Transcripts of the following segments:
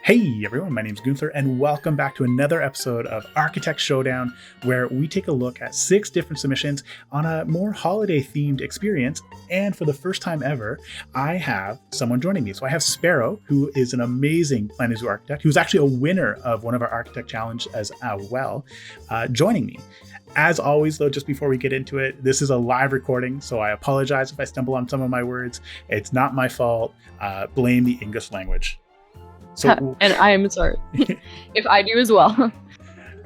Hey everyone, my name's Gunther, and welcome back to another episode of Architect Showdown, where we take a look at 6 different submissions on a more holiday-themed experience. And for the first time ever, I have someone joining me. So I have Sparrow, who is an amazing Planet Zoo architect, who's actually a winner of one of our Architect Challenge as well, joining me. As always, though, just before we get into it, this is a live recording, so I apologize if I stumble on some of my words. It's not my fault. Blame the English language. So, and I am sorry if I do as well.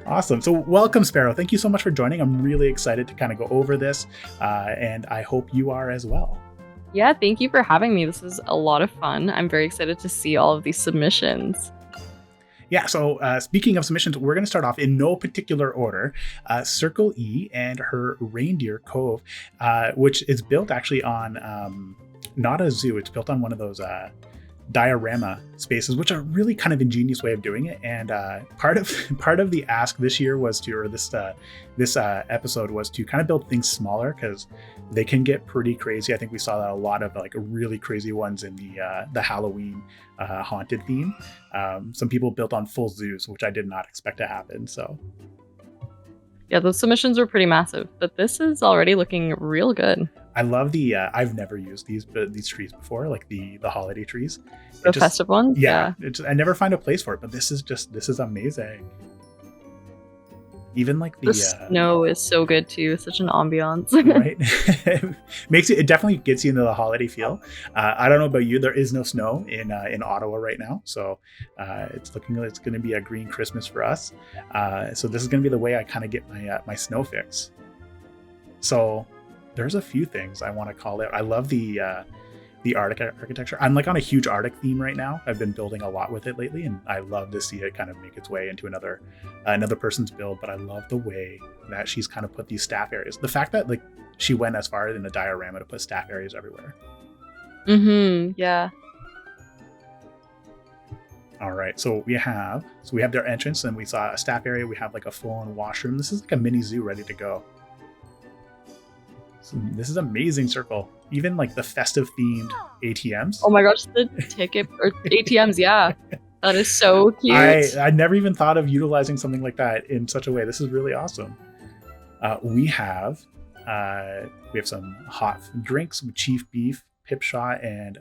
Awesome. So welcome, Sparrow. Thank you so much for joining. I'm really excited to kind of go over this, and I hope you are as well. Yeah, thank you for having me. This is a lot of fun. I'm very excited to see all of these submissions. Yeah, so speaking of submissions, we're going to start off in no particular order. CircleE and her Reindeer Cove, which is built actually on not a zoo. It's built on one of those diorama spaces, which are really kind of ingenious way of doing it. And part of the ask this year was to, or this episode was to kind of build things smaller, because they can get pretty crazy. I think we saw that a lot of like really crazy ones in the Halloween haunted theme. Some people built on full zoos, which I did not expect to happen. So yeah, those submissions were pretty massive, but this is already looking real good. I love the I've never used these trees before, like the holiday trees. The festive ones? Yeah. I never find a place for it, but this is amazing. Even like the snow is so good too. Such an ambiance. Right? It definitely gets you into the holiday feel. I don't know about you, there is no snow in Ottawa right now, so it's looking like it's going to be a green Christmas for us. So this is going to be the way I kind of get my snow fix. So there's a few things I want to call out. I love the Arctic architecture. I'm like on a huge Arctic theme right now. I've been building a lot with it lately, and I love to see it kind of make its way into another person's build. But I love the way that she's kind of put these staff areas. The fact that like she went as far in the diorama to put staff areas everywhere. Yeah. All right, so we have their entrance, and we saw a staff area. We have like a full-on washroom. This is like a mini zoo ready to go. So this is amazing, Circle. Even like the festive themed ATMs. Oh my gosh, the ticket or ATMs, yeah. That is so cute. I never even thought of utilizing something like that in such a way. This is really awesome. We have some hot drinks with chief beef, pip shot, and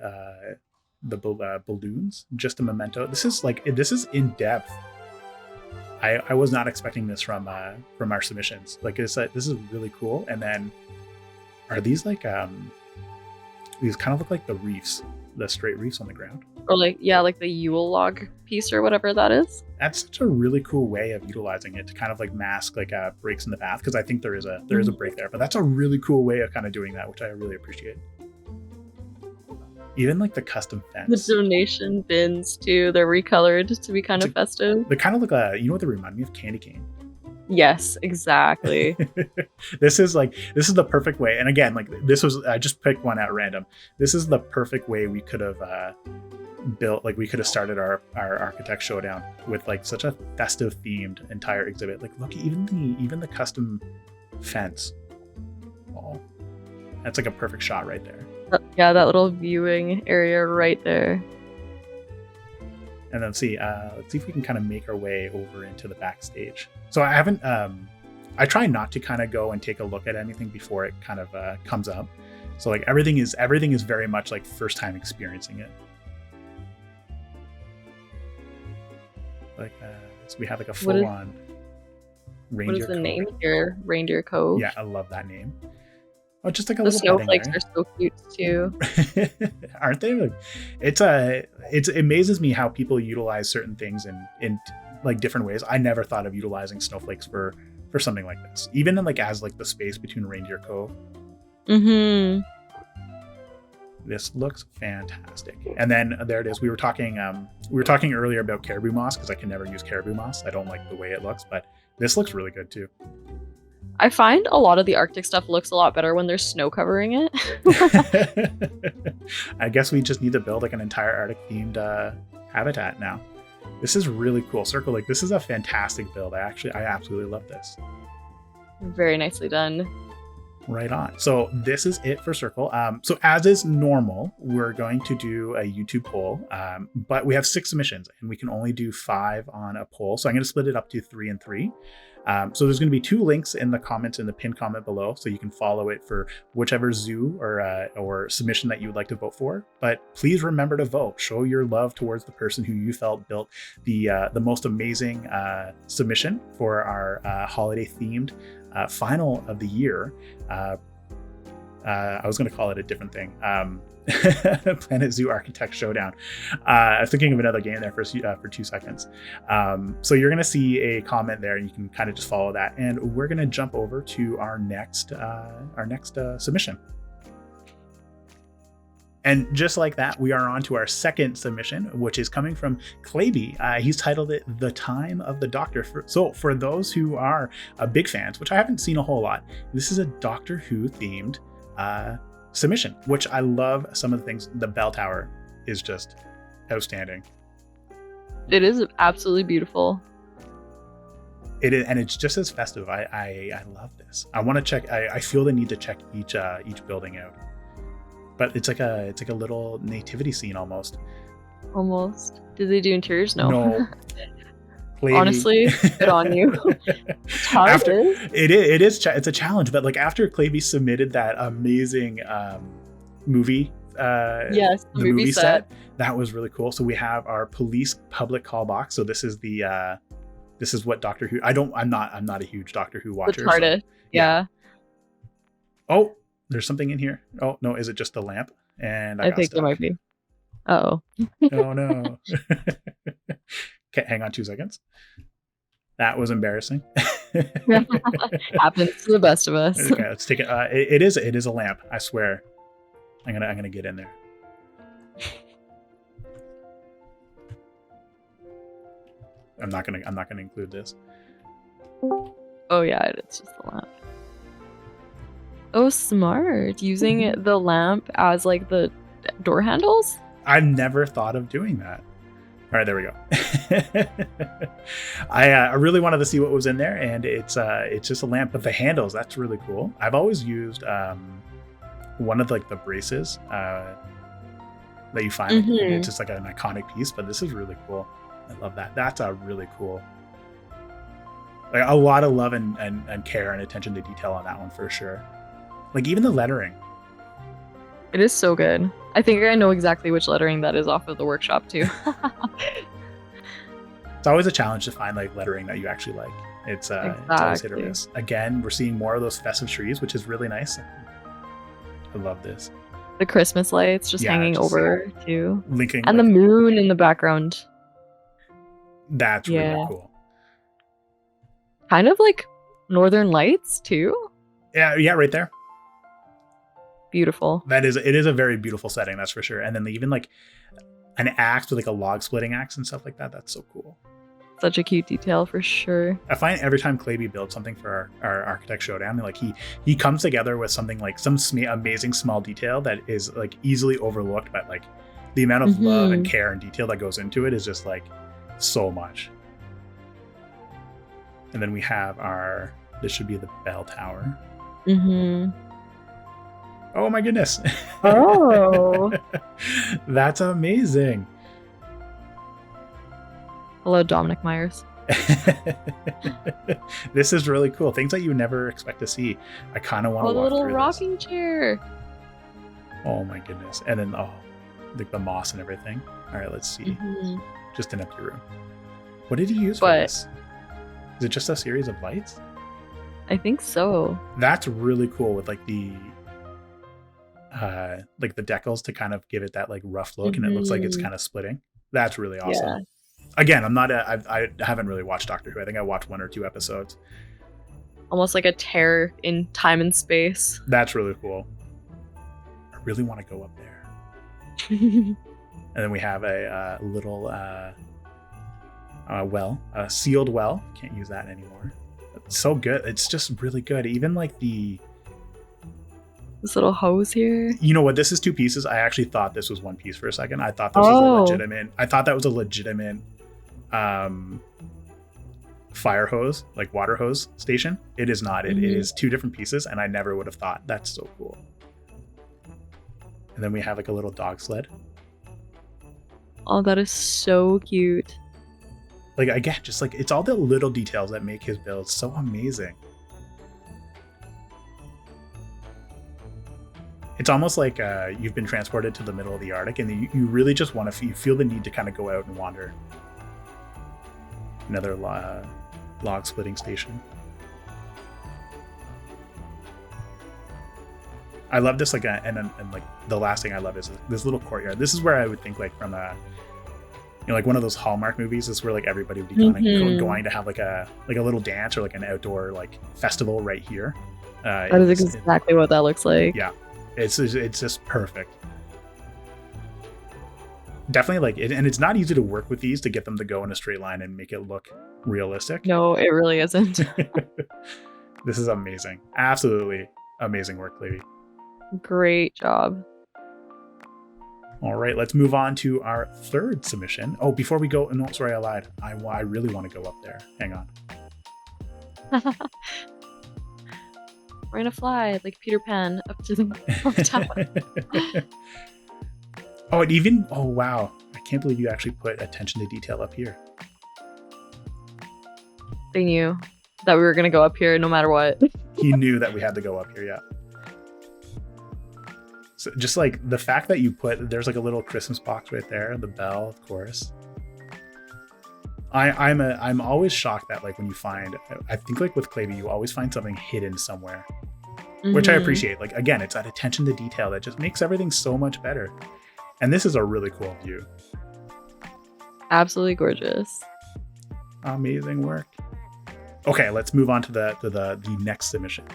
the balloons. Just a memento. This is in depth. I was not expecting this from our submissions. Like this is really cool. And then are these like these kind of look like the reefs, the straight reefs on the ground, or like the Yule log piece or whatever that is. That's such a really cool way of utilizing it to kind of like mask like breaks in the path, because I think there is a break there, but that's a really cool way of kind of doing that, which I really appreciate. Even like the custom fence, the donation bins too, they're recolored to be kind of festive. They kind of look you know what they remind me of? Candy cane. Yes, exactly. This is the perfect way. And again, like this was, I just picked one at random. This is the perfect way we could have built, like we could have started our Architect Showdown with like such a festive themed entire exhibit. Like look, even the custom fence. Oh, that's like a perfect shot right there. Yeah, that little viewing area right there. And then let's see if we can kind of make our way over into the backstage. So I haven't, I try not to kind of go and take a look at anything before it kind of comes up. So like everything is very much like first time experiencing it. Like, so we have like a full on Reindeer Cove. What is the name here? Reindeer Cove? Yeah, I love that name. Oh, just like a the little snowflakes are so cute too. Aren't they? It amazes me how people utilize certain things in like different ways. I never thought of utilizing snowflakes for something like this, even in like as like the space between Reindeer Cove. This looks fantastic. And then there it is. We were talking earlier about caribou moss, because I can never use caribou moss. I don't like the way it looks, but this looks really good too. I find a lot of the Arctic stuff looks a lot better when there's snow covering it. I guess we just need to build like an entire Arctic themed habitat now. This is really cool. Circle, like this is a fantastic build. I absolutely love this. Very nicely done. Right on. So this is it for Circle. So as is normal, we're going to do a YouTube poll, but we have 6 submissions and we can only do 5 on a poll. So I'm going to split it up to 3 and 3. So there's going to be 2 links in the comments in the pinned comment below, so you can follow it for whichever zoo or submission that you would like to vote for. But please remember to vote. Show your love towards the person who you felt built the most amazing submission for our holiday themed final of the year. I was going to call it a different thing. Planet Zoo Architect Showdown. I was thinking of another game there for 2 seconds. So you're going to see a comment there, and you can kind of just follow that. And we're going to jump over to our next submission. And just like that, we are on to our second submission, which is coming from Claybee. He's titled it "The Time of the Doctor." So for those who are big fans, which I haven't seen a whole lot, this is a Doctor Who themed submission, which I love. Some of the things, the bell tower is just outstanding. It is absolutely beautiful. It is, and it's just as festive. I love this. I want to check. I feel the need to check each building out. But it's like a little nativity scene almost. Almost. Did they do interiors? No. Claybee. Honestly, good on you. It's hard. It's a challenge, but like after Claybee submitted that amazing movie, yes, the movie set, that was really cool. So we have our police public call box. So this is what Doctor Who. I'm not a huge Doctor Who watcher. The TARDIS. So, yeah. Oh, there's something in here. Oh no, is it just the lamp? And I think it might be. Oh. Oh no. Okay, hang on 2 seconds. That was embarrassing. Happens to the best of us. Okay, let's take it. It is a lamp. I swear. I'm gonna get in there. I'm not gonna include this. Oh yeah, it's just the lamp. Oh, smart. Using the lamp as like the door handles? I've never thought of doing that. All right, there we go. I really wanted to see what was in there, and it's just a lamp, but the handles, that's really cool. I've always used one of like the braces that you find. Mm-hmm. It's just like an iconic piece, but this is really cool. I love that. That's a really cool. Like a lot of love and care and attention to detail on that one for sure. Like even the lettering. It is so good. I think I know exactly which lettering that is off of the workshop too. It's always a challenge to find like lettering that you actually like. It's always hit or miss. Again, we're seeing more of those festive trees, which is really nice. I love this. The Christmas lights just hanging over too. Linking and like, the moon in the background. That's really cool. Kind of like Northern Lights too. Yeah, right there. Beautiful. It is a very beautiful setting, that's for sure. And then even like an axe with like a log splitting axe and stuff like that. That's so cool. Such a cute detail for sure. I find every time Claybee builds something for our Architect Showdown, like he comes together with something like some amazing small detail that is like easily overlooked, but like the amount of love and care and detail that goes into it is just like so much. And then we have this should be the bell tower. Mm-hmm. Oh my goodness. Oh. That's amazing. Hello, Dominic Myers. This is really cool. Things that you never expect to see. I kind of want to walk through a little rocking chair. Oh my goodness. And then, like the moss and everything. All right, let's see. Mm-hmm. Just an empty room. What did he use for this? Is it just a series of lights? I think so. That's really cool with like the decals to kind of give it that like rough look, and it looks like it's kind of splitting. That's really awesome. Yeah. Again, I haven't really watched Doctor Who. I think I watched 1 or 2 episodes. Almost like a tear in time and space. That's really cool. I really want to go up there. And then we have a little well, a sealed well. Can't use that anymore. It's so good. It's just really good. Even like this little hose here. You know what? This is 2 pieces. I actually thought this was 1 piece for a second. I thought this was a legitimate. I thought that was a legitimate fire hose, like water hose station. It is not. It is two different pieces, and I never would have thought. That's so cool. And then we have like a little dog sled. Oh, that is so cute. Like, again, just like it's all the little details that make his build so amazing. It's almost like you've been transported to the middle of the Arctic, and you really just want to, you feel the need to kind of go out and wander. Another log splitting station. I love this, like, and like the last thing I love is this little courtyard. This is where I would think, like, from a, you know, like one of those Hallmark movies. This is where like everybody would be going to have like a little dance or like an outdoor like festival right here. That is exactly what that looks like. Yeah, it's just perfect. Definitely, like it, and it's not easy to work with these to get them to go in a straight line and make it look realistic. No, it really isn't. This is amazing. Absolutely amazing work, Claybee. Great job. All right, let's move on to our third submission. Oh, before we go, no, sorry, I lied. I really want to go up there. Hang on. We're gonna fly like Peter Pan up to the tower. Oh, and even, oh wow, I can't believe you actually put attention to detail up here. They knew that we were gonna go up here no matter what. He knew that we had to go up here, yeah. So just like the fact that you put, there's like a little Christmas box right there, the bell, of course. I'm always shocked that like when you find, I think like with Claybee, you always find something hidden somewhere, which I appreciate. Like again, it's that attention to detail that just makes everything so much better. And this is a really cool view. Absolutely gorgeous. Amazing work. Okay, let's move on to the next submission.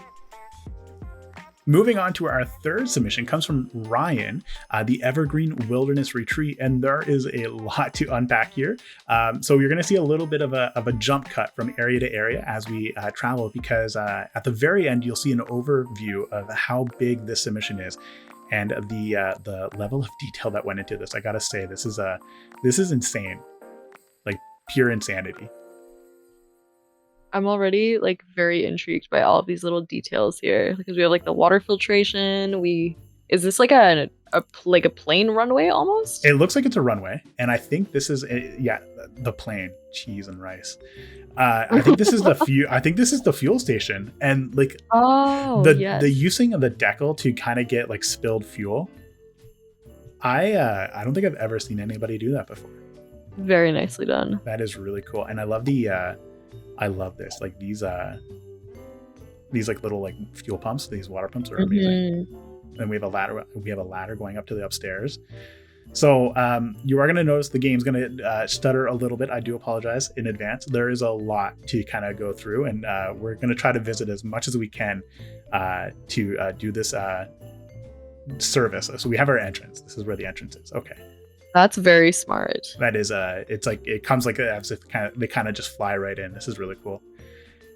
Moving on to our third submission comes from Ryan, the Evergreen Wilderness Retreat, and there is a lot to unpack here. So you're going to see a little bit of a jump cut from area to area as we travel, because at the very end you'll see an overview of how big this submission is and the level of detail that went into this. I gotta say, this is insane, like pure insanity. I'm already like very intrigued by all of these little details here, because we have like the water filtration. Is this like a plane runway almost? It looks like it's a runway, and I think this is the plane. Cheese and rice. I think this is the fuel station, and like the using of the decal to kind of get like spilled fuel. I don't think I've ever seen anybody do that before. Very nicely done. That is really cool, and I love this. Like these like little like fuel pumps. These water pumps are amazing. And we have a ladder. We have a ladder going up to the upstairs. So you are going to notice the game's going to stutter a little bit. I do apologize in advance. There is a lot to kind of go through, and we're going to try to visit as much as we can to do this service. So we have our entrance. This is where the entrance is. Okay. That's very smart. That is it's like it comes like as if they kind of just fly right in. This is really cool.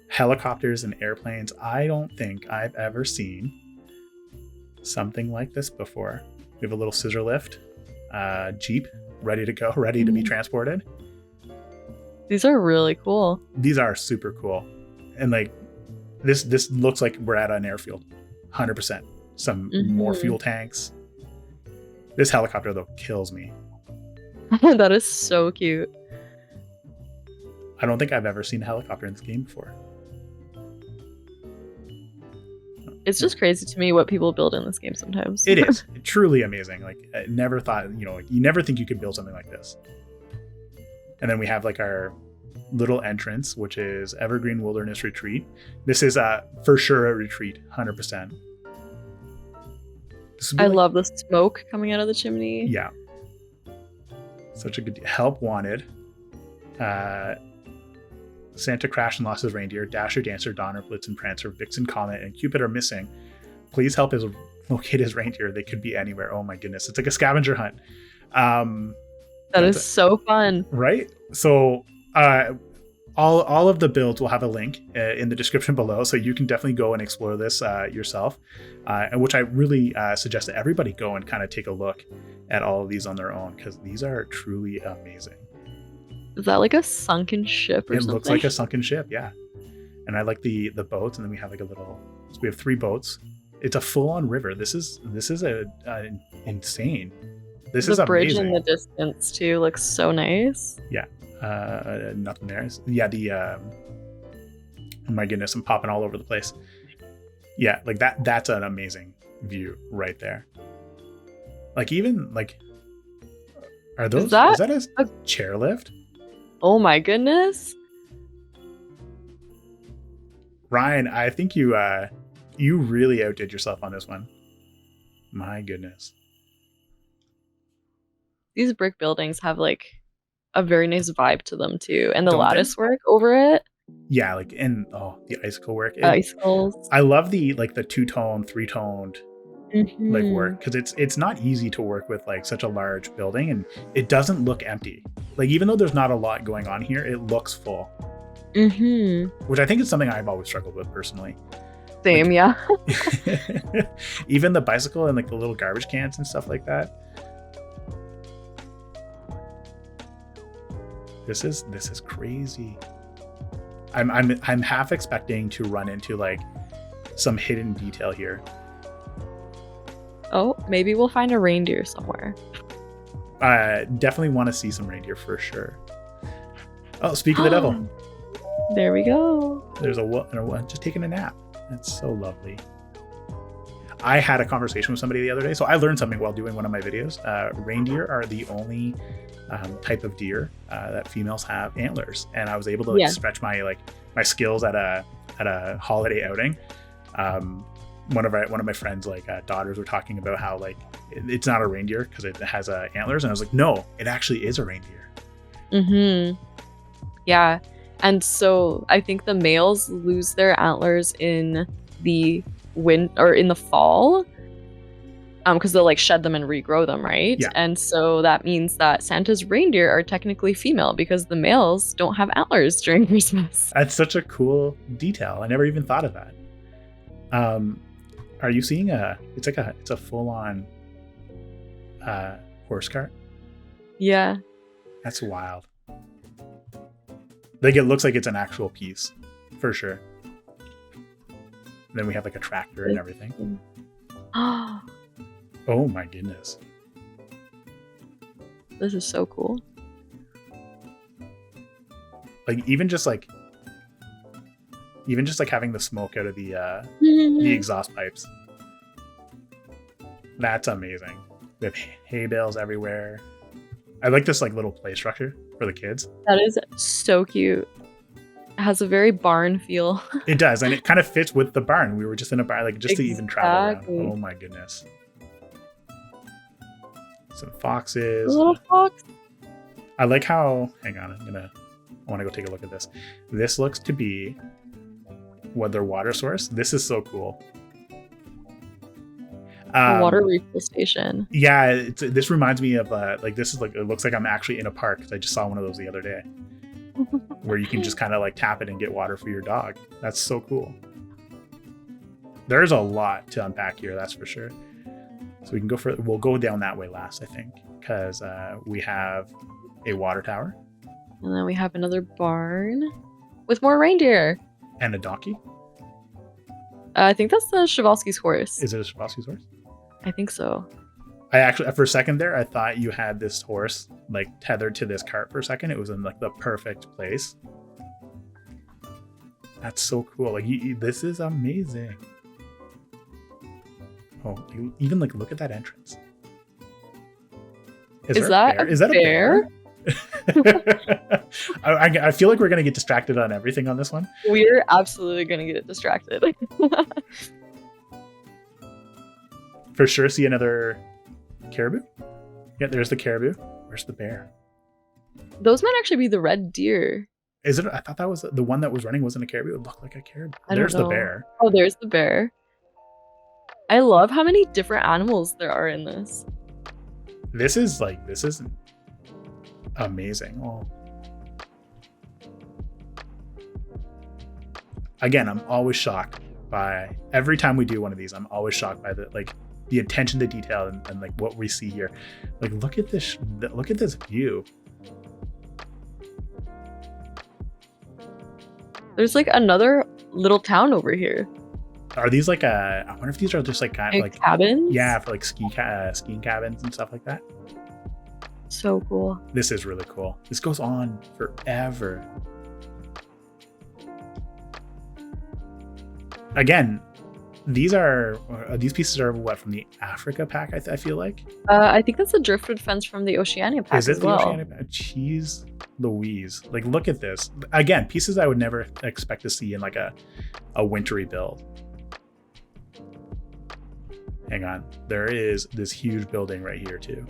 Helicopters and airplanes. I don't think I've ever seen something like this before. We have a little scissor lift. Jeep ready to go, ready to be transported. These are really cool. These are super cool, and like this looks like we're at an airfield. 100%. Some more fuel tanks. This helicopter though kills me. That is so cute. I don't think I've ever seen a helicopter in this game before. It's just crazy to me what people build in this game sometimes. It is truly amazing. Like I never thought, like you never think you could build something like this. And then we have like our little entrance, which is Evergreen Wilderness Retreat. This is for sure a retreat, 100%. I love the smoke coming out of the chimney. Yeah. Such a good help wanted. Santa crashed and lost his reindeer. Dasher, Dancer, Donner, Blitzen, Prancer, Vixen, Comet, and Cupid are missing. Please help us locate his reindeer. They could be anywhere. Oh my goodness. It's like a scavenger hunt. That is so fun. Right? So all of the builds will have a link in the description below, so you can definitely go and explore this yourself, and which I really suggest that everybody go and kind of take a look at all of these on their own, because these are truly amazing. Is that like a sunken ship or It something? looks like a sunken ship, yeah. And I like the boats, and then we have like a little. So we have 3 boats. It's a full-on river. This is a insane. This is the bridge amazing. in the distance too looks so nice. Yeah. Nothing there. Yeah. The oh my goodness, I'm popping all over the place. Yeah, like that. That's an amazing view right there. Like even like, are those? Is that a chairlift? Oh my goodness. Ryan, I think you really outdid yourself on this one. My goodness. These brick buildings have like a very nice vibe to them too, and the Don't lattice work over it. Yeah, like the icicle work. Icicles. I love the 2-tone, 3-toned like work, because it's not easy to work with like such a large building, and it doesn't look empty. Like even though there's not a lot going on here, it looks full. Which I think is something I've always struggled with personally. Same, like, yeah. Even the bicycle and like the little garbage cans and stuff like that. This is crazy. I'm half expecting to run into like some hidden detail here. Oh, maybe we'll find a reindeer somewhere. Definitely want to see some reindeer for sure. Oh, speak of the devil. There we go. There's a just taking a nap. That's so lovely. I had a conversation with somebody the other day, so I learned something while doing one of my videos. Reindeer are the only type of deer that females have antlers, and I was able to stretch my skills at a holiday outing. One of my friends daughters were talking about how like it's not a reindeer because it has antlers, and I was like, no, it actually is a reindeer. Yeah, and so I think the males lose their antlers in the in the fall, because they'll like shed them and regrow them, right? Yeah. And so that means that Santa's reindeer are technically female because the males don't have antlers during Christmas. That's such a cool detail. I never even thought of that. Are you seeing it's a full-on horse cart? Yeah. That's wild. Like it looks like it's an actual piece, for sure. And then we have like a tractor and everything. Oh my goodness. This is so cool. Like even just like having the smoke out of the exhaust pipes. That's amazing. We have hay bales everywhere. I like this like little play structure for the kids. That is so cute. It has a very barn feel. It does, and it kind of fits with the barn. We were just in a barn, like just to even travel around. Oh my goodness. Some foxes. A little fox. I like how, hang on, I want to go take a look at this. This looks to be their water source. This is so cool. Water refill station. Yeah, this reminds me of this is like, it looks like I'm actually in a park because I just saw one of those the other day. Where you can just kind of like tap it and get water for your dog. That's so cool. There's a lot to unpack here, that's for sure. So we can we'll go down that way last, I think, because we have a water tower. And then we have another barn with more reindeer. And a donkey. I think that's the Chvalsky's horse. Is it a Chvalsky's horse? I think so. I actually, for a second there, I thought you had this horse like tethered to this cart for a second. It was in like the perfect place. That's so cool. Like this is amazing. Oh, even like look at that entrance. Is that a bear? I feel like we're gonna get distracted on everything on this one. We're absolutely gonna get distracted. For sure, see another caribou. Yeah, there's the caribou. Where's the bear? Those might actually be the red deer. Is it? I thought that was the one that was running wasn't a caribou. It looked like a caribou. There's the bear. Oh, there's the bear. I love how many different animals there are in this. This is amazing. Oh. Again, I'm always shocked by every time we do one of these. I'm always shocked by the attention to detail and like what we see here. Like look at this view. There's like another little town over here. Are these like I wonder if these are just like kind of like cabins? Yeah, for like skiing cabins and stuff like that. So cool. This is really cool. This goes on forever. Again, these pieces are what, from the Africa pack? I feel like. I think that's a driftwood fence from the Oceania pack. Is it as the well. Oceania pack? Jeez Louise! Like, look at this. Again, pieces I would never expect to see in like a wintry build. Hang on, there is this huge building right here too.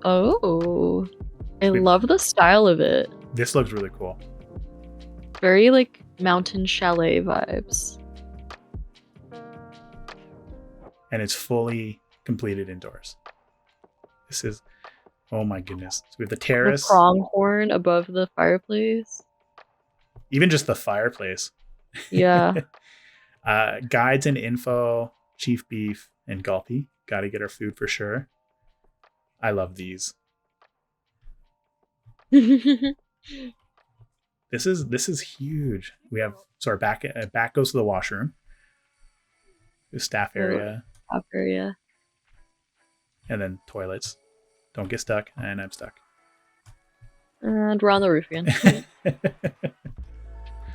Oh, I love the style of it. This looks really cool. Very like mountain chalet vibes. And it's fully completed indoors. This is, oh my goodness. So we have the terrace. The pronghorn above the fireplace. Even just the fireplace. Yeah. Guides and info, Chief Beef, and Gulpy. Got to get our food for sure. I love these. This is huge. We have, so our back goes to the washroom. The staff area. Staff area. And then toilets. Don't get stuck. And I'm stuck. And we're on the roof again.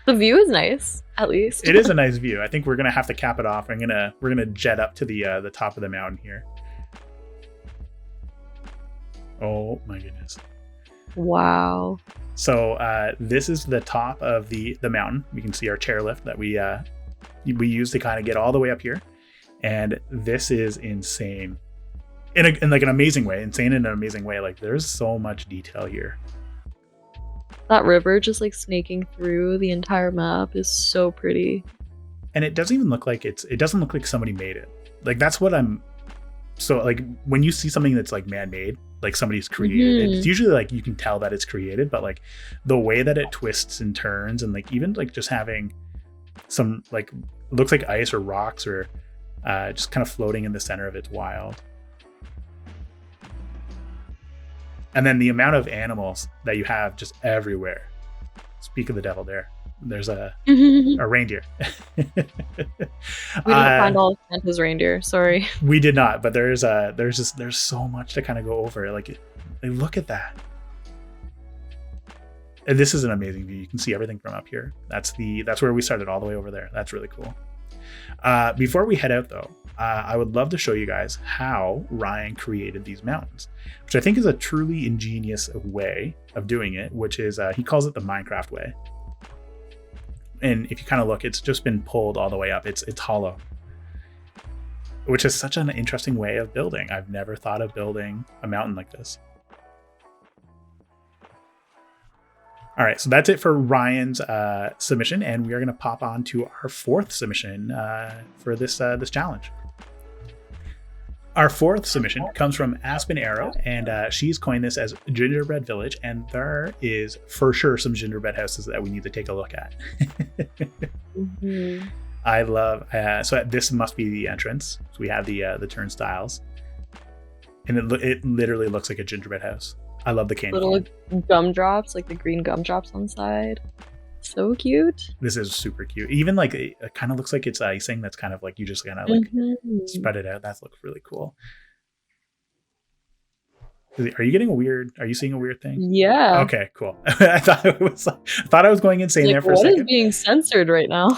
The view is nice, at least. It is a nice view. I think we're gonna have to cap it off. We're gonna jet up to the top of the mountain here. Oh my goodness. Wow. So this is the top of the mountain. We can see our chairlift that we use to kind of get all the way up here. And this is insane. In like an amazing way. Insane in an amazing way. Like, there's so much detail here. That river just like snaking through the entire map is so pretty. And it doesn't even look like it doesn't look like somebody made it. Like, that's what so like when you see something that's like man-made, like somebody's created, it's usually like you can tell that it's created, but like the way that it twists and turns, and like even like just having some like looks like ice or rocks or just kind of floating in the center of it's wild. And then the amount of animals that you have just everywhere. Speak of the devil there. There's a reindeer. We didn't find all of Santa's reindeer, sorry. We did not, but there's so much to kind of go over. Like look at that. And this is an amazing view. You can see everything from up here. That's where we started, all the way over there. That's really cool. Before we head out though, I would love to show you guys how Ryan created these mountains, which I think is a truly ingenious way of doing it, which is he calls it the Minecraft way. And if you kind of look, it's just been pulled all the way up. It's hollow, which is such an interesting way of building. I've never thought of building a mountain like this. All right, so that's it for Ryan's submission, and we are going to pop on to our fourth submission for this challenge. Our fourth submission comes from Aspen Arrow, and she's coined this as Gingerbread Village, and there is for sure some gingerbread houses that we need to take a look at. I love, so this must be the entrance. So we have the turnstiles, and it literally looks like a gingerbread house. I love the cane. Little gumdrops, like the green gumdrops on the side. So cute. This is super cute. Even like it kind of looks like it's icing. That's kind of like you just kind of like spread it out. That looks really cool. Are you seeing a weird thing? Yeah. Okay, cool. I thought I was going insane there for a second. What is being censored right now?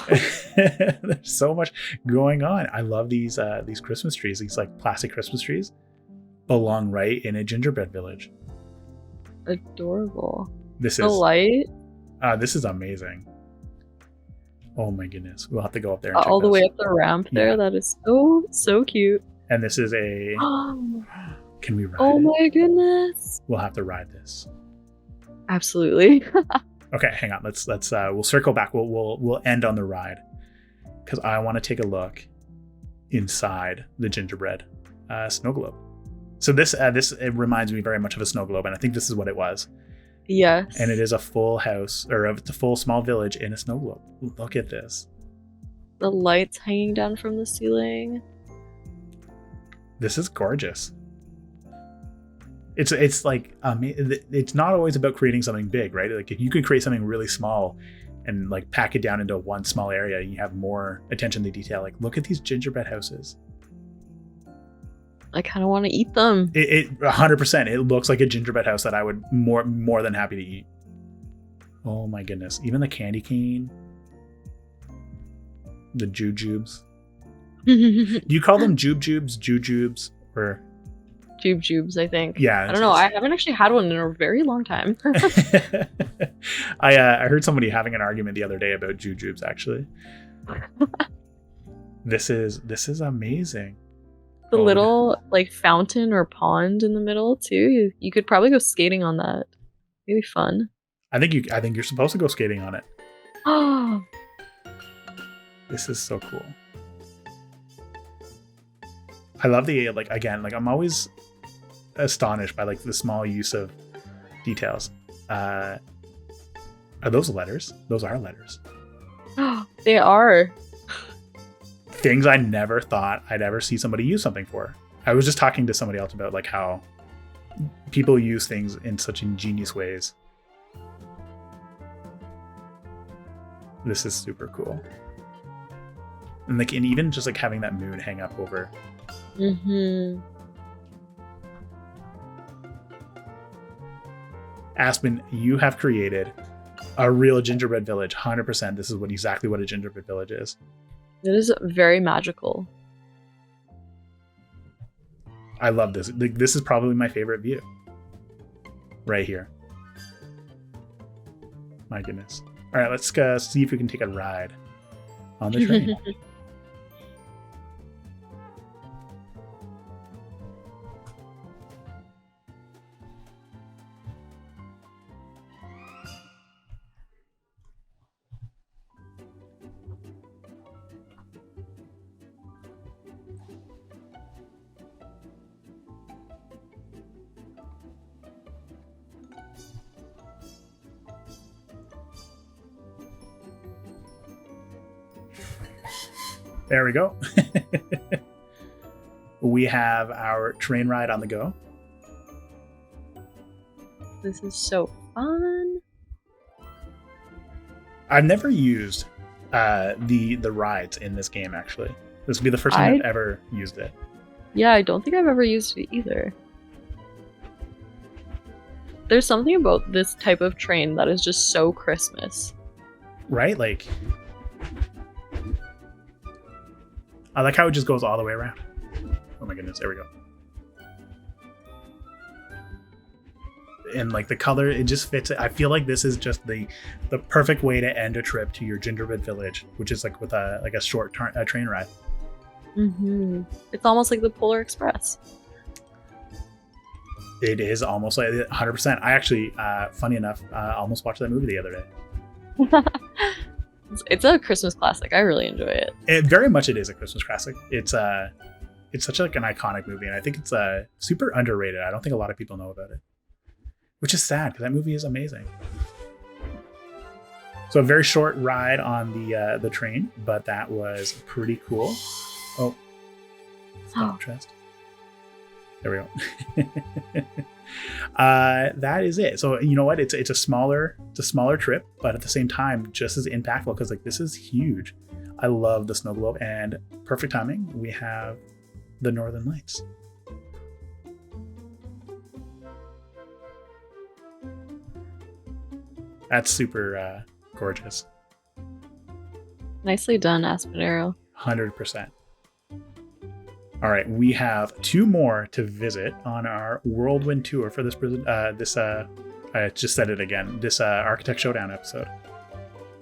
There's so much going on. I love these Christmas trees. These like plastic Christmas trees belong right in a gingerbread village. Adorable. This the light. This is amazing. Oh my goodness. We'll have to go up there and check all the way up the ramp there. Yeah. That is so cute. And this is a can we ride Oh it? My goodness. We'll have to ride this. Absolutely. Okay, hang on. Let's we'll circle back. We'll end on the ride, because I want to take a look inside the gingerbread snow globe. So this it reminds me very much of a snow globe, and I think this is what it was. Yes. And it is a full house, or it's a full small village in a snow globe. Look at this. The lights hanging down from the ceiling. This is gorgeous. It's like it's not always about creating something big, right? Like if you could create something really small and like pack it down into one small area, you have more attention to detail. Like look at these gingerbread houses. I kind of want to eat them. It 100%. It looks like a gingerbread house that I would more than happy to eat. Oh my goodness! Even the candy cane, the jujubes. Do you call them jujubes, or? Jubes, I think. Yeah. I don't know. I haven't actually had one in a very long time. I heard somebody having an argument the other day about jujubes, actually. This is amazing. The little like fountain or pond in the middle too. You could probably go skating on that. It'd be fun. I think you're supposed to go skating on it. Oh. This is so cool. I love the I'm always astonished by like the small use of details. Are those letters? Those are letters. They are. Things I never thought I'd ever see somebody use something for. I was just talking to somebody else about like how people use things in such ingenious ways. This is super cool. And even just like having that moon hang up over. Mm-hmm. Aspen, you have created a real gingerbread village. 100%. This is exactly what a gingerbread village is. It is very magical. I love this. This is probably my favorite view. Right here. My goodness. All right, let's see if we can take a ride on the train. There we go. We have our train ride on the go. This is so fun. I've never used the rides in this game, actually. This will be the first time I've ever used it. Yeah, I don't think I've ever used it either. There's something about this type of train that is just so Christmas. Right? Like, I like how it just goes all the way around. Oh my goodness, there we go. And like the color, it just fits it. I feel like this is just the perfect way to end a trip to your gingerbread village, which is like with a short train ride. Mm-hmm. It's almost like the Polar Express. It is almost like 100%. I actually, funny enough, almost watched that movie the other day. It's a Christmas classic. I really enjoy it. Very much it is a Christmas classic. It's such like an iconic movie, and I think it's super underrated. I don't think a lot of people know about it, which is sad because that movie is amazing. So a very short ride on the train, but that was pretty cool. Oh, stop chest. There we go. That is it. So you know what? It's a smaller trip, but at the same time, just as impactful because like this is huge. I love the snow globe, and perfect timing. We have the Northern Lights. That's super gorgeous. Nicely done, Aspen. 100%. All right, we have 2 more to visit on our whirlwind tour for this. I just said it again. This Architect Showdown episode.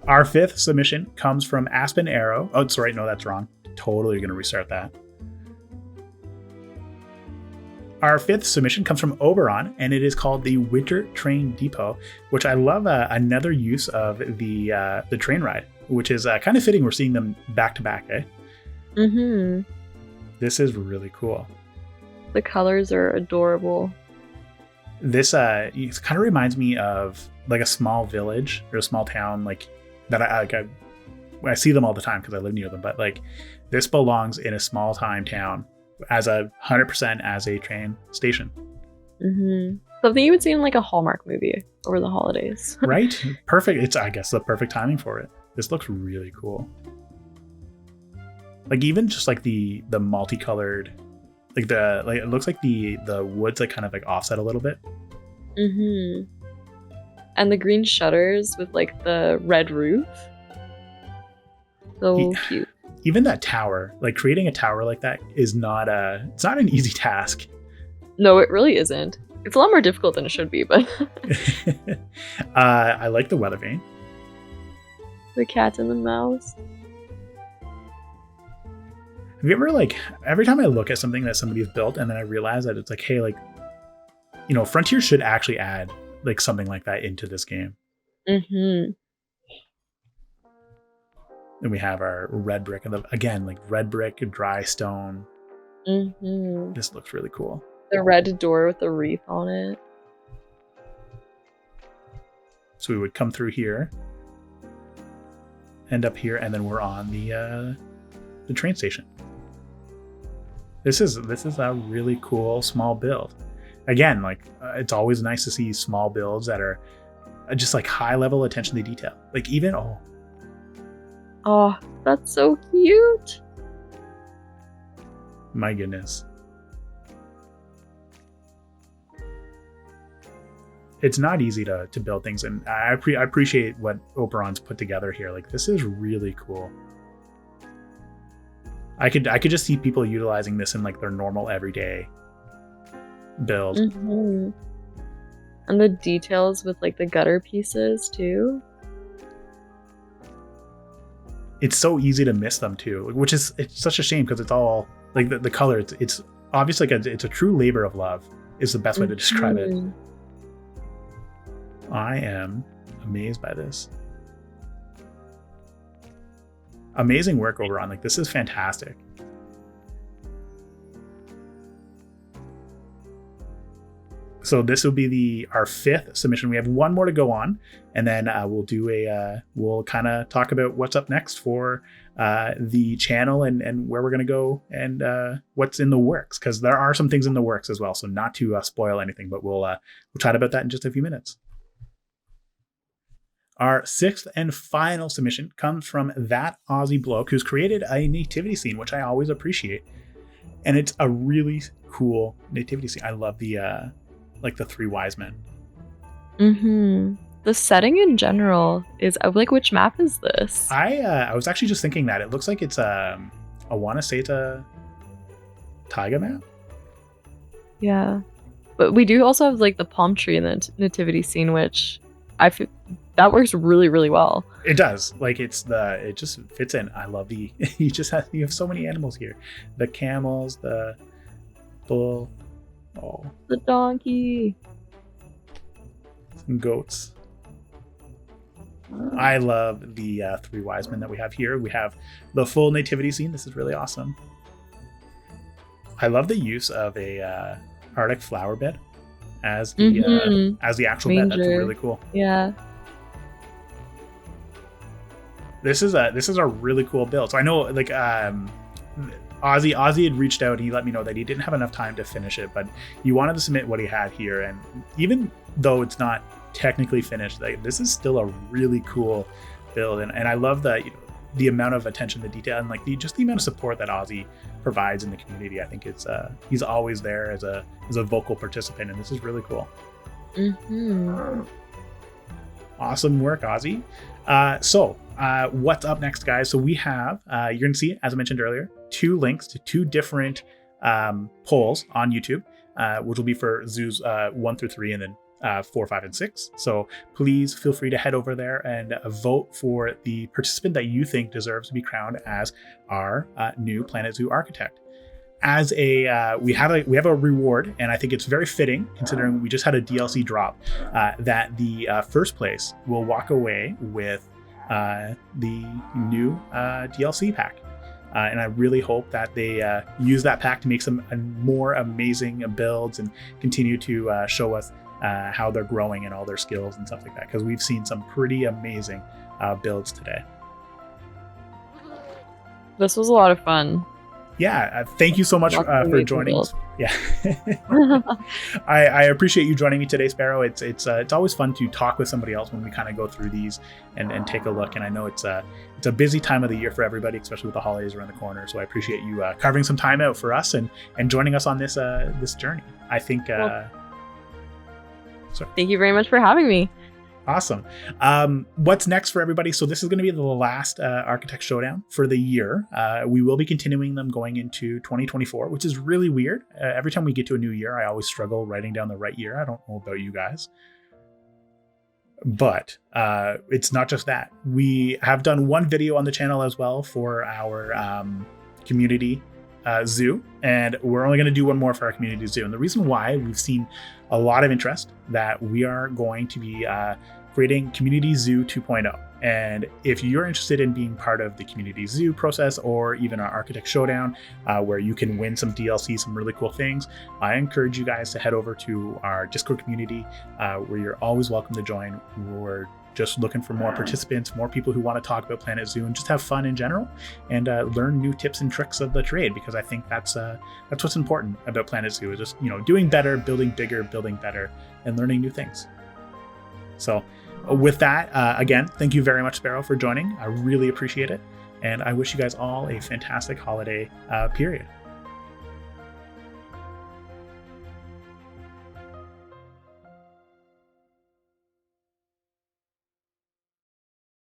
Our 5th submission comes from Aspen Arrow. Oh, sorry, no, that's wrong. Totally going to restart that. Our 5th submission comes from Oberon, and it is called the Winter Train Depot, which I love. Another use of the train ride, which is kind of fitting. We're seeing them back to back, eh? Mm-hmm. This is really cool. The colors are adorable. This it kind of reminds me of like a small village or a small town, like that. I see them all the time because I live near them. But like this belongs in a small time town as 100% as a train station. Something you would see in like a Hallmark movie over the holidays. Right? Perfect. It's, I guess, the perfect timing for it. This looks really cool. Like even just like the multicolored, like it looks like the wood's like kind of like offset a little bit. And the green shutters with like the red roof. So cute. Even that tower, like creating a tower like that is not it's not an easy task. No, it really isn't. It's a lot more difficult than it should be, but I like the weather vane. The cat and the mouse. Have you ever, like, every time I look at something that somebody's built and then I realize that it's like, hey, like, you know, Frontier should actually add like something like that into this game. And we have our red brick, and again, like red brick, dry stone. This looks really cool. The red door with the wreath on it. So we would come through here, end up here, and then we're on the train station. This is a really cool small build. Again, like it's always nice to see small builds that are just like high level attention to detail. Like even oh, that's so cute. My goodness. It's not easy to build things, and I appreciate what Oberon's put together here. Like this is really cool. I could just see people utilizing this in like their normal everyday build. And the details with like the gutter pieces too. It's so easy to miss them too, which is, it's such a shame because it's all like the color. It's obviously like it's a true labor of love is the best way to describe it. I am amazed by this. Amazing work, Oberon. Like this is fantastic. So this will be our 5th submission. We have one more to go on, and then we'll kind of talk about what's up next for the channel and where we're gonna go and what's in the works, because there are some things in the works as well. So not to spoil anything, but we'll chat about that in just a few minutes. Our 6th and final submission comes from that Aussie bloke who's created a nativity scene, which I always appreciate. And it's a really cool nativity scene. I love the like the 3 wise men. The setting in general is like, which map is this? I was actually just thinking that it looks like it's I want to say it's a taiga map. Yeah, but we do also have like the palm tree in the nativity scene, which I feel that works really, really well. It does. Like it just fits in. I love you have so many animals here. The camels, the bull, the donkey, some goats. I love the 3 wise men that we have here. We have the full nativity scene. This is really awesome. I love the use of a Arctic flower bed as the actual bed. That's really cool. Yeah. This is a really cool build. So I know like Aussie had reached out and he let me know that he didn't have enough time to finish it, but he wanted to submit what he had here. And even though it's not technically finished, like this is still a really cool build. And I love that the amount of attention to detail and like the amount of support that Aussie provides in the community. I think it's he's always there as a vocal participant, and this is really cool. Awesome work, Aussie. So what's up next, guys? So we have you're gonna see, as I mentioned earlier, 2 links to 2 different polls on YouTube, which will be for zoos 1 through 3 and then 4, 5, and 6. So please feel free to head over there and vote for the participant that you think deserves to be crowned as our new Planet Zoo architect. As we have a reward, and I think it's very fitting considering we just had a DLC drop, that the first place will walk away with the new DLC pack. And I really hope that they use that pack to make some more amazing builds and continue to show us how they're growing and all their skills and stuff like that, because we've seen some pretty amazing builds today. This was a lot of fun. Yeah, thank you so much for joining us Yeah. I appreciate you joining me today, Sparrow. It's always fun to talk with somebody else when we kind of go through these and take a look. And I know it's a busy time of the year for everybody, especially with the holidays around the corner. So I appreciate you carving some time out for us and joining us on this journey. I think. Thank you very much for having me. Awesome. What's next for everybody? So this is going to be the last Architect Showdown for the year. We will be continuing them going into 2024, which is really weird. Every time we get to a new year, I always struggle writing down the right year. I don't know about you guys. But it's not just that. We have done one video on the channel as well for our community zoo, and we're only going to do one more for our community zoo. And the reason why, we've seen a lot of interest that we are going to be creating Community Zoo 2.0. And if you're interested in being part of the Community Zoo process, or even our Architect Showdown, where you can win some DLC, some really cool things, I encourage you guys to head over to our Discord community, where you're always welcome to join. We're just looking for more participants, more people who want to talk about Planet Zoo and just have fun in general, and learn new tips and tricks of the trade, because I think that's what's important about Planet Zoo, is just, doing better, building bigger, building better, and learning new things. So with that, again, thank you very much, Sparrow, for joining. I really appreciate it, and I wish you guys all a fantastic holiday period.